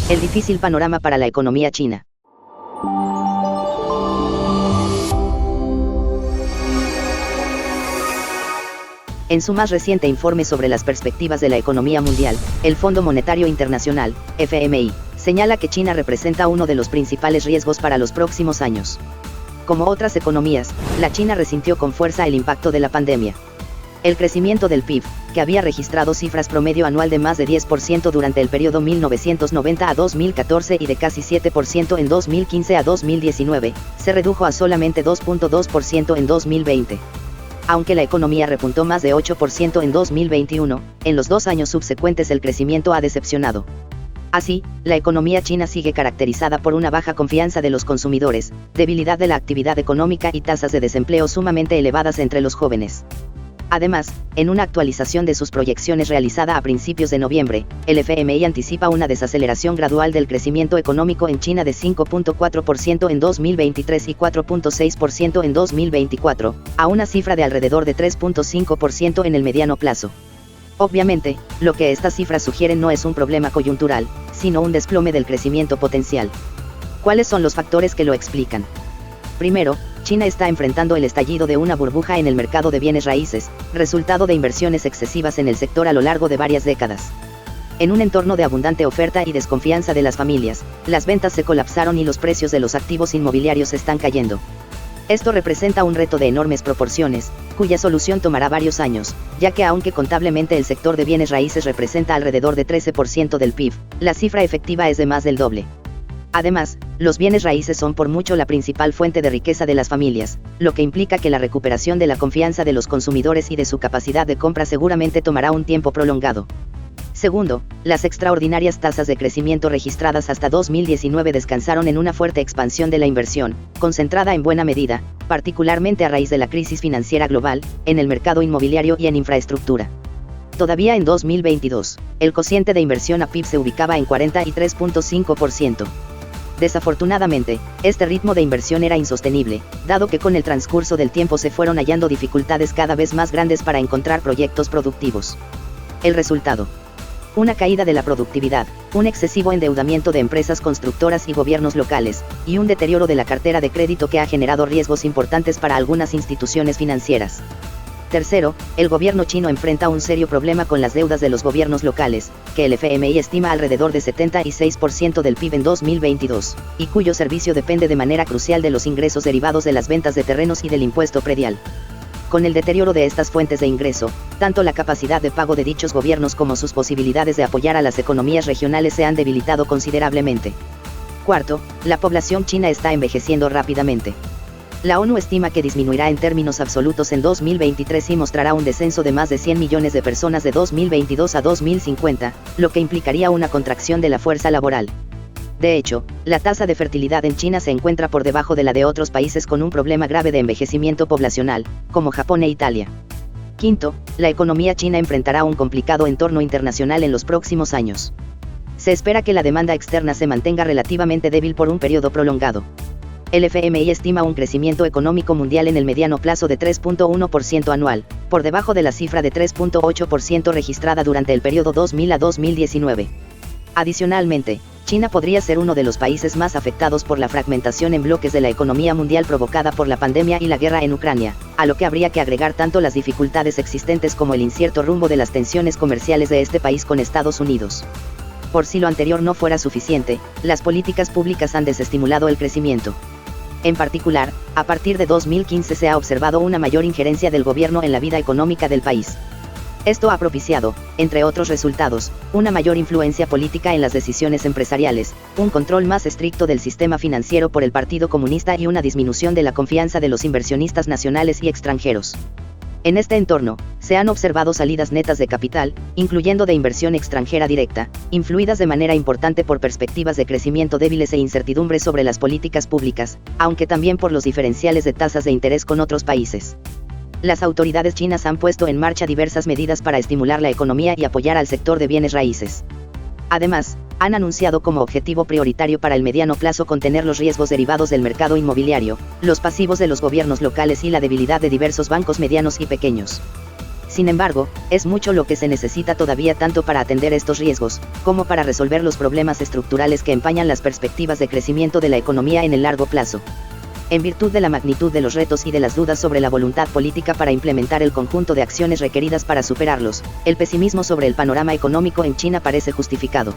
El difícil panorama para la economía china. En su más reciente informe sobre las perspectivas de la economía mundial, el Fondo Monetario Internacional, FMI, señala que China representa uno de los principales riesgos para los próximos años. Como otras economías, la China resintió con fuerza el impacto de la pandemia. El crecimiento del PIB, que había registrado cifras promedio anual de más de 10% durante el periodo 1990 a 2014 y de casi 7% en 2015 a 2019, se redujo a solamente 2.2% en 2020. Aunque la economía repuntó más de 8% en 2021, en los 2 años subsecuentes el crecimiento ha decepcionado. Así, la economía china sigue caracterizada por una baja confianza de los consumidores, debilidad de la actividad económica y tasas de desempleo sumamente elevadas entre los jóvenes. Además, en una actualización de sus proyecciones realizada a principios de noviembre, el FMI anticipa una desaceleración gradual del crecimiento económico en China de 5.4% en 2023 y 4.6% en 2024, a una cifra de alrededor de 3.5% en el mediano plazo. Obviamente, lo que estas cifras sugieren no es un problema coyuntural, sino un desplome del crecimiento potencial. ¿Cuáles son los factores que lo explican? Primero, China está enfrentando el estallido de una burbuja en el mercado de bienes raíces, resultado de inversiones excesivas en el sector a lo largo de varias décadas. En un entorno de abundante oferta y desconfianza de las familias, las ventas se colapsaron y los precios de los activos inmobiliarios están cayendo. Esto representa un reto de enormes proporciones, cuya solución tomará varios años, ya que aunque contablemente el sector de bienes raíces representa alrededor de 13% del PIB, la cifra efectiva es de más del doble. Además, los bienes raíces son por mucho la principal fuente de riqueza de las familias, lo que implica que la recuperación de la confianza de los consumidores y de su capacidad de compra seguramente tomará un tiempo prolongado. Segundo, las extraordinarias tasas de crecimiento registradas hasta 2019 descansaron en una fuerte expansión de la inversión, concentrada en buena medida, particularmente a raíz de la crisis financiera global, en el mercado inmobiliario y en infraestructura. Todavía en 2022, el cociente de inversión a PIB se ubicaba en 43.5%. Desafortunadamente, este ritmo de inversión era insostenible, dado que con el transcurso del tiempo se fueron hallando dificultades cada vez más grandes para encontrar proyectos productivos. El resultado: una caída de la productividad, un excesivo endeudamiento de empresas constructoras y gobiernos locales, y un deterioro de la cartera de crédito que ha generado riesgos importantes para algunas instituciones financieras. Tercero, el gobierno chino enfrenta un serio problema con las deudas de los gobiernos locales, que el FMI estima alrededor de 76% del PIB en 2022, y cuyo servicio depende de manera crucial de los ingresos derivados de las ventas de terrenos y del impuesto predial. Con el deterioro de estas fuentes de ingreso, tanto la capacidad de pago de dichos gobiernos como sus posibilidades de apoyar a las economías regionales se han debilitado considerablemente. Cuarto, la población china está envejeciendo rápidamente. La ONU estima que disminuirá en términos absolutos en 2023 y mostrará un descenso de más de 100 millones de personas de 2022 a 2050, lo que implicaría una contracción de la fuerza laboral. De hecho, la tasa de fertilidad en China se encuentra por debajo de la de otros países con un problema grave de envejecimiento poblacional, como Japón e Italia. Quinto, la economía china enfrentará un complicado entorno internacional en los próximos años. Se espera que la demanda externa se mantenga relativamente débil por un periodo prolongado. El FMI estima un crecimiento económico mundial en el mediano plazo de 3.1% anual, por debajo de la cifra de 3.8% registrada durante el periodo 2000 a 2019. Adicionalmente, China podría ser uno de los países más afectados por la fragmentación en bloques de la economía mundial provocada por la pandemia y la guerra en Ucrania, a lo que habría que agregar tanto las dificultades existentes como el incierto rumbo de las tensiones comerciales de este país con Estados Unidos. Por si lo anterior no fuera suficiente, las políticas públicas han desestimulado el crecimiento. En particular, a partir de 2015 se ha observado una mayor injerencia del gobierno en la vida económica del país. Esto ha propiciado, entre otros resultados, una mayor influencia política en las decisiones empresariales, un control más estricto del sistema financiero por el Partido Comunista y una disminución de la confianza de los inversionistas nacionales y extranjeros. En este entorno, se han observado salidas netas de capital, incluyendo de inversión extranjera directa, influidas de manera importante por perspectivas de crecimiento débiles e incertidumbre sobre las políticas públicas, aunque también por los diferenciales de tasas de interés con otros países. Las autoridades chinas han puesto en marcha diversas medidas para estimular la economía y apoyar al sector de bienes raíces. Además, han anunciado como objetivo prioritario para el mediano plazo contener los riesgos derivados del mercado inmobiliario, los pasivos de los gobiernos locales y la debilidad de diversos bancos medianos y pequeños. Sin embargo, es mucho lo que se necesita todavía tanto para atender estos riesgos, como para resolver los problemas estructurales que empañan las perspectivas de crecimiento de la economía en el largo plazo. En virtud de la magnitud de los retos y de las dudas sobre la voluntad política para implementar el conjunto de acciones requeridas para superarlos, el pesimismo sobre el panorama económico en China parece justificado.